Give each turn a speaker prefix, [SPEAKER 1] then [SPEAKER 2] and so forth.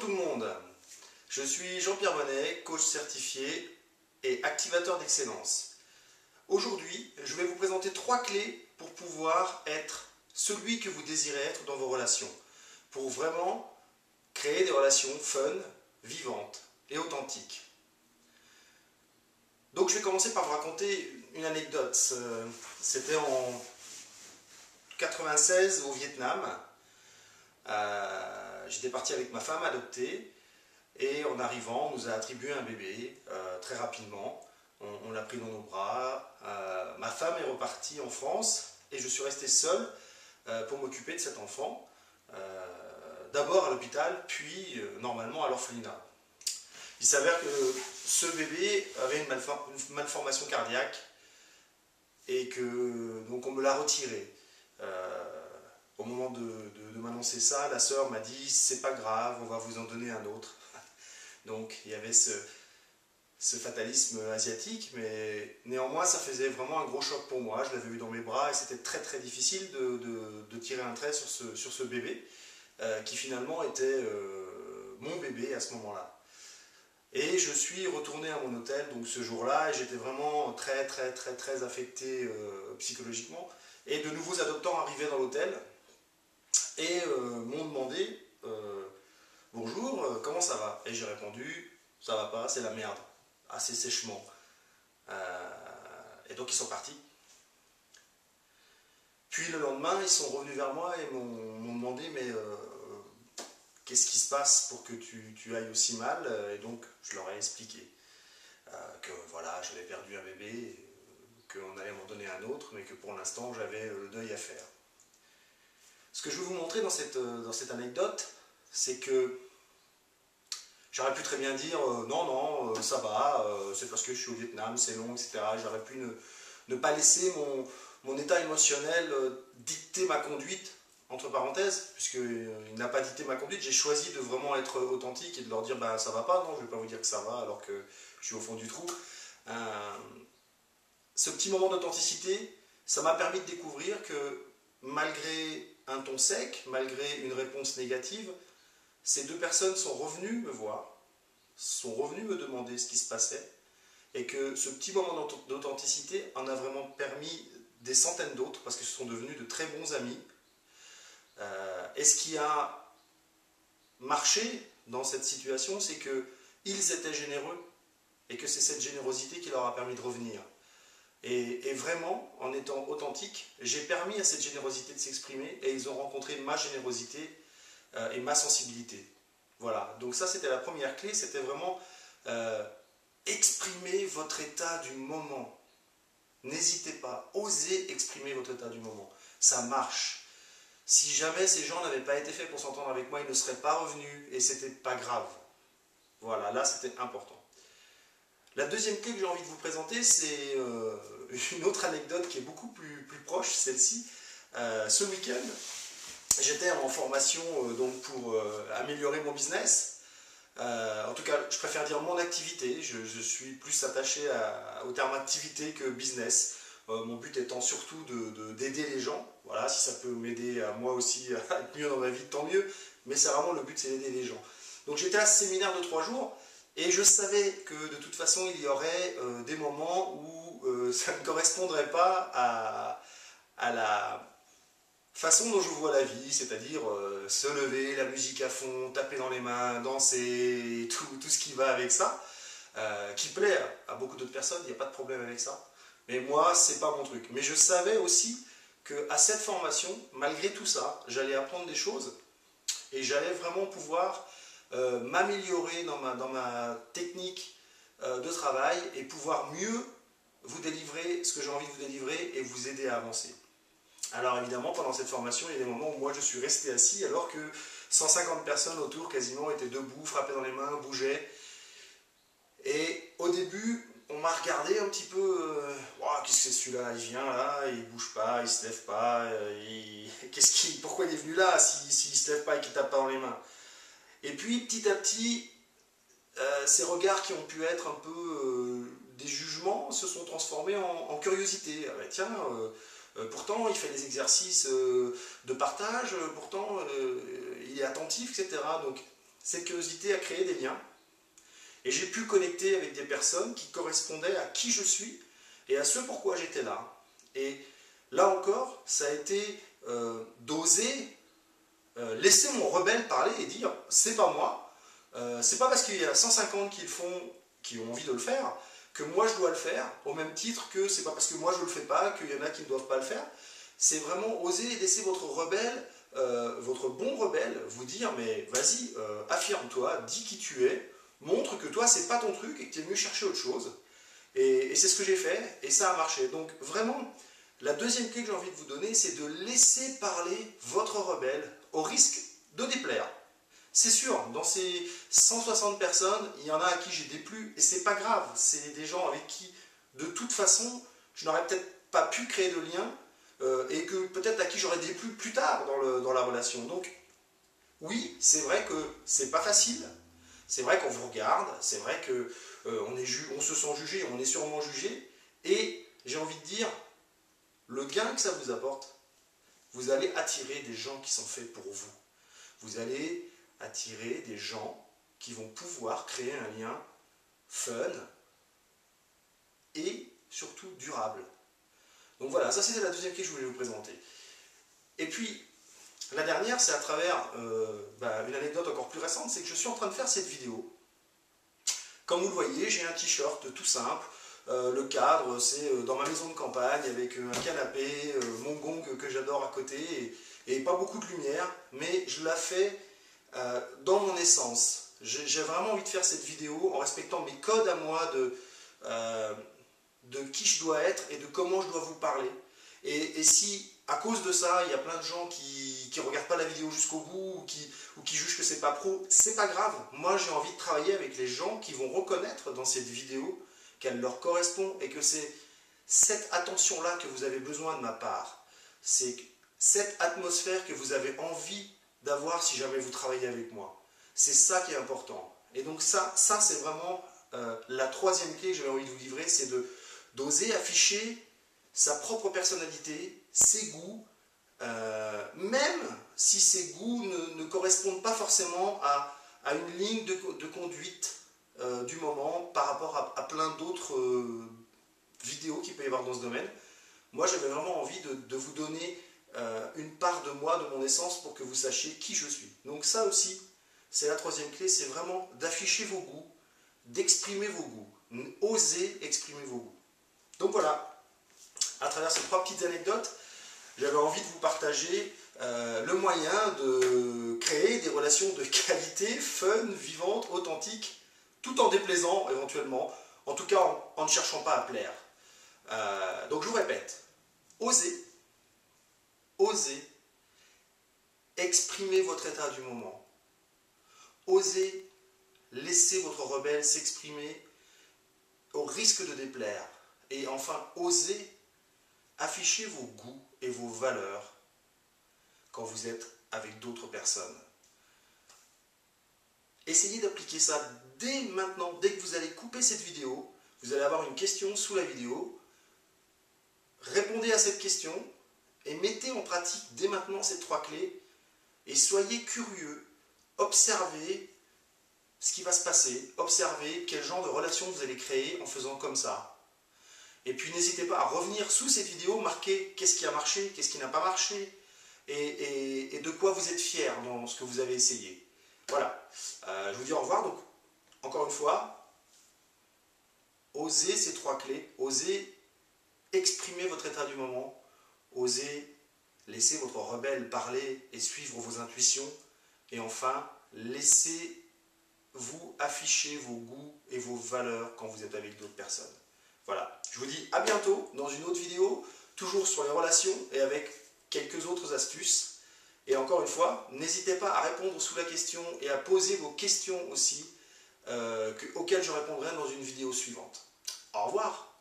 [SPEAKER 1] tout le monde, je suis Jean-Pierre Bonnet, coach certifié et activateur d'excellence. Aujourd'hui, je vais vous présenter 3 clés pour pouvoir être celui que vous désirez être dans vos relations. Pour vraiment créer des relations fun, vivantes et authentiques. Donc je vais commencer par vous raconter une anecdote. C'était en 96 au Vietnam. J'étais parti avec ma femme adoptée et en arrivant, on nous a attribué un bébé très rapidement. On l'a pris dans nos bras. Ma femme est repartie en France et je suis resté seul pour m'occuper de cet enfant. D'abord à l'hôpital, puis normalement à l'orphelinat. Il s'avère que ce bébé avait une malformation cardiaque et que donc on me l'a retiré. Au moment de m'annoncer ça, la sœur m'a dit c'est pas grave, on va vous en donner un autre. Donc il y avait ce fatalisme asiatique, mais néanmoins ça faisait vraiment un gros choc pour moi. Je l'avais eu dans mes bras et c'était très très difficile de tirer un trait sur ce bébé qui finalement était mon bébé à ce moment-là. Et je suis retourné à mon hôtel donc ce jour-là et j'étais vraiment très affecté psychologiquement. Et de nouveaux adoptants arrivaient dans l'hôtel et m'ont demandé bonjour, comment ça va? Et j'ai répondu ça va pas, c'est la merde, assez sèchement. Et donc ils sont partis. Puis le lendemain, ils sont revenus vers moi et m'ont demandé mais qu'est-ce qui se passe pour que tu ailles aussi mal? Et donc je leur ai expliqué que voilà, j'avais perdu un bébé, qu'on allait m'en donner un autre, mais que pour l'instant j'avais le deuil à faire. Ce que je veux vous montrer dans cette anecdote, c'est que j'aurais pu très bien dire non, ça va, c'est parce que je suis au Vietnam, c'est long, etc. J'aurais pu ne pas laisser mon état émotionnel dicter ma conduite, entre parenthèses, puisqu'il n'a pas dicté ma conduite. J'ai choisi de vraiment être authentique et de leur dire bah, ça va pas, non, je ne vais pas vous dire que ça va alors que je suis au fond du trou. Ce petit moment d'authenticité, ça m'a permis de découvrir que malgré un ton sec, malgré une réponse négative, ces deux personnes sont revenues me voir, sont revenues me demander ce qui se passait, et que ce petit moment d'authenticité en a vraiment permis des centaines d'autres, parce que ce sont devenus de très bons amis. Et ce qui a marché dans cette situation, c'est qu'ils étaient généreux, et que c'est cette générosité qui leur a permis de revenir. Et vraiment, en étant authentique, j'ai permis à cette générosité de s'exprimer, et ils ont rencontré ma générosité et ma sensibilité. Voilà, donc ça c'était la première clé, c'était vraiment exprimer votre état du moment. N'hésitez pas, osez exprimer votre état du moment. Ça marche. Si jamais ces gens n'avaient pas été faits pour s'entendre avec moi, ils ne seraient pas revenus et c'était pas grave. Voilà, là c'était important. La deuxième clé que j'ai envie de vous présenter, c'est une autre anecdote qui est beaucoup plus proche, celle-ci. Ce week-end, j'étais en formation donc pour améliorer mon business. En tout cas, je préfère dire mon activité. Je suis plus attaché au terme activité que business. Mon but étant surtout d'aider les gens. Voilà, si ça peut m'aider à moi aussi à être mieux dans ma vie, tant mieux. Mais c'est vraiment le but, c'est d'aider les gens. Donc j'étais à ce séminaire de 3 jours et je savais que de toute façon, il y aurait des moments où ça ne correspondrait pas à la façon dont je vois la vie, c'est-à-dire se lever, la musique à fond, taper dans les mains, danser, tout ce qui va avec ça, qui plaît à beaucoup d'autres personnes, il n'y a pas de problème avec ça. Mais moi, c'est pas mon truc. Mais je savais aussi qu'à cette formation, malgré tout ça, j'allais apprendre des choses et j'allais vraiment pouvoir m'améliorer dans ma technique de travail et pouvoir mieux vous délivrer ce que j'ai envie de vous délivrer et vous aider à avancer. Alors évidemment, pendant cette formation, il y a des moments où moi je suis resté assis alors que 150 personnes autour quasiment étaient debout, frappaient dans les mains, bougeaient. Et au début, on m'a regardé un petit peu, qu'est-ce que c'est celui-là, il vient là, il bouge pas, il se lève pas, pourquoi il est venu là s'il se lève pas et qu'il tape pas dans les mains? Et puis petit à petit, ces regards qui ont pu être un peu des jugements se sont transformés en curiosité. Ah ben tiens, pourtant il fait des exercices de partage, pourtant il est attentif, etc. Donc cette curiosité a créé des liens. Et j'ai pu connecter avec des personnes qui correspondaient à qui je suis et à ce pourquoi j'étais là. Et là encore, ça a été d'oser laisser mon rebelle parler et dire c'est pas moi, c'est pas parce qu'il y a 150 qui le font, qui ont envie de le faire, que moi je dois le faire, au même titre que c'est pas parce que moi je le fais pas qu'il y en a qui ne doivent pas le faire. C'est vraiment oser laisser votre rebelle, votre bon rebelle, vous dire mais vas-y, affirme-toi, dis qui tu es, montre que toi c'est pas ton truc et que tu es venu chercher autre chose. Et c'est ce que j'ai fait et ça a marché. Donc vraiment, la deuxième clé que j'ai envie de vous donner, c'est de laisser parler votre rebelle au risque de déplaire. C'est sûr, dans ces 160 personnes, il y en a à qui j'ai déplu et c'est pas grave. C'est des gens avec qui, de toute façon, je n'aurais peut-être pas pu créer de lien et que peut-être à qui j'aurais déplu plus tard dans la relation. Donc, oui, c'est vrai que c'est pas facile. C'est vrai qu'on vous regarde, c'est vrai qu'on on se sent jugé, on est sûrement jugé. Et j'ai envie de dire, le gain que ça vous apporte, vous allez attirer des gens qui sont faits pour vous. Vous allez attirer des gens qui vont pouvoir créer un lien fun et surtout durable. Donc voilà, ça c'était la deuxième clé que je voulais vous présenter. Et puis, la dernière, c'est à travers une anecdote encore plus récente, c'est que je suis en train de faire cette vidéo. Comme vous le voyez, j'ai un t-shirt tout simple. Le cadre, c'est dans ma maison de campagne avec un canapé, mon gong que j'adore à côté et pas beaucoup de lumière, mais je la fais dans mon essence. J'ai vraiment envie de faire cette vidéo en respectant mes codes à moi de qui je dois être et de comment je dois vous parler. Et si, à cause de ça, il y a plein de gens qui ne regardent pas la vidéo jusqu'au bout ou qui jugent que c'est pas pro, c'est pas grave. Moi, j'ai envie de travailler avec les gens qui vont reconnaître dans cette vidéo qu'elle leur correspond et que c'est cette attention-là que vous avez besoin de ma part. C'est cette atmosphère que vous avez envie d'avoir si jamais vous travaillez avec moi. C'est ça qui est important. Et donc ça c'est vraiment la troisième clé que j'avais envie de vous livrer, c'est d'oser afficher sa propre personnalité, ses goûts, même si ces goûts ne correspondent pas forcément à une ligne de conduite du moment par rapport à plein d'autres vidéos qu'il peut y avoir dans ce domaine. Moi, j'avais vraiment envie de vous donner une part de moi, de mon essence, pour que vous sachiez qui je suis. Donc ça aussi, c'est la troisième clé, c'est vraiment d'afficher vos goûts, d'exprimer vos goûts, oser exprimer vos goûts. Donc voilà, à travers ces trois petites anecdotes, j'avais envie de vous partager le moyen de créer des relations de qualité, fun, vivantes, authentiques, tout en déplaisant éventuellement, en tout cas en ne cherchant pas à plaire. Donc je vous répète, osez exprimer votre état du moment. Osez laisser votre rebelle s'exprimer au risque de déplaire. Et enfin, osez afficher vos goûts et vos valeurs quand vous êtes avec d'autres personnes. Essayez d'appliquer ça dès maintenant, dès que vous allez couper cette vidéo. Vous allez avoir une question sous la vidéo. Répondez à cette question et mettez en pratique dès maintenant ces trois clés et soyez curieux, observez ce qui va se passer, observez quel genre de relation vous allez créer en faisant comme ça. Et puis n'hésitez pas à revenir sous cette vidéo, marquer qu'est-ce qui a marché, qu'est-ce qui n'a pas marché et de quoi vous êtes fiers dans ce que vous avez essayé. Voilà, je vous dis au revoir. Donc, encore une fois, osez ces trois clés, osez exprimer votre état du moment, osez laisser votre rebelle parler et suivre vos intuitions, et enfin, laissez-vous afficher vos goûts et vos valeurs quand vous êtes avec d'autres personnes. Voilà, je vous dis à bientôt dans une autre vidéo, toujours sur les relations et avec quelques autres astuces. Et encore une fois, n'hésitez pas à répondre sous la question et à poser vos questions aussi, auxquelles je répondrai dans une vidéo suivante. Au revoir.